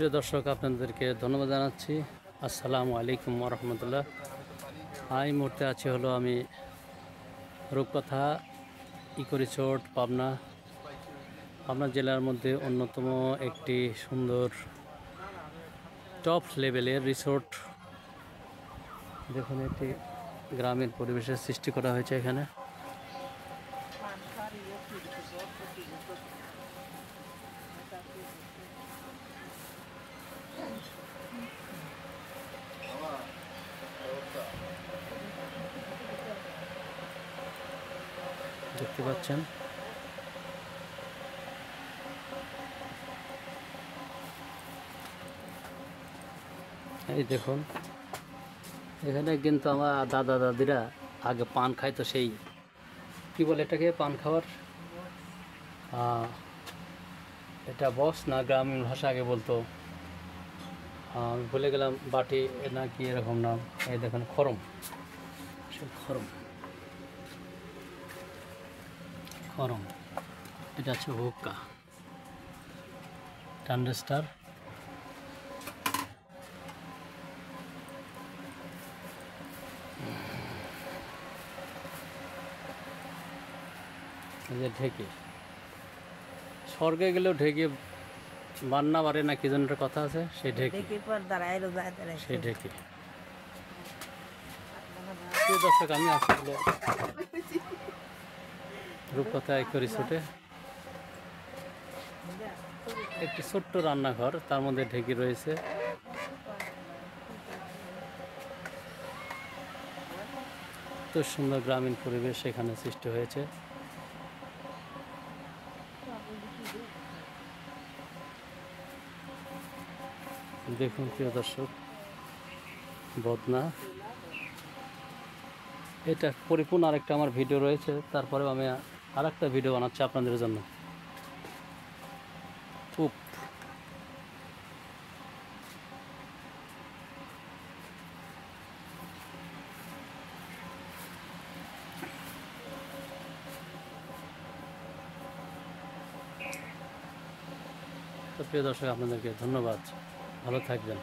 প্রিয় দর্শক, আপনাদেরকে ধন্যবাদ জানাচ্ছি। আসসালামু আলাইকুম ওয়া রাহমাতুল্লাহ। এই মুহূর্তে আছি হলো আমি রূপকথা ইকো রিসোর্ট, পাবনা জেলার মধ্যে অন্যতম একটি সুন্দর টপ লেভেলের রিসোর্ট। দেখুন, একটি গ্রামের পরিবেশের সৃষ্টি করা হয়েছে এখানে। দেখতে পাচ্ছেন, এই দেখুন, এখানে কিন্তু আমার দাদা দাদিরা আগে পান খাইতো। সেই কি বলে এটাকে, পান খাওয়ার এটা বক্স না গ্রামীণ ভাষা আগে বলতো, আমি ভুলে গেলাম, বাটি না কি এরকম নাম। এই দেখুন, খরম, সে খরম খরম এটা হচ্ছে হুক্কা টান্ডেস্টার। যে ঢেকে স্বর্গে গেলেও ঢেকে বান্না বাড়ে না কি যেন একটা কথা আছে, সেই ঢেকে, সেই ঢেকে। দর্শক, আমি আসলে রূপকথা ইকো রিসোর্টে একটি ছোট্ট রান্নাঘর, তার মধ্যে ঢেকি রয়েছে। তো সুন্দর গ্রামীণ পরিবেশ এখানে সৃষ্টি হয়েছে। দেখুন প্রিয় দর্শক, বদনা এটা পরিপূর্ণ আরেকটা আমার ভিডিও রয়েছে, তারপরেও আমি আরেকটা ভিডিও বানাচ্ছি আপনাদের জন্য। উপ তো প্রিয় দর্শক, আপনাদেরকে ধন্যবাদ, ভালো থাকবেন।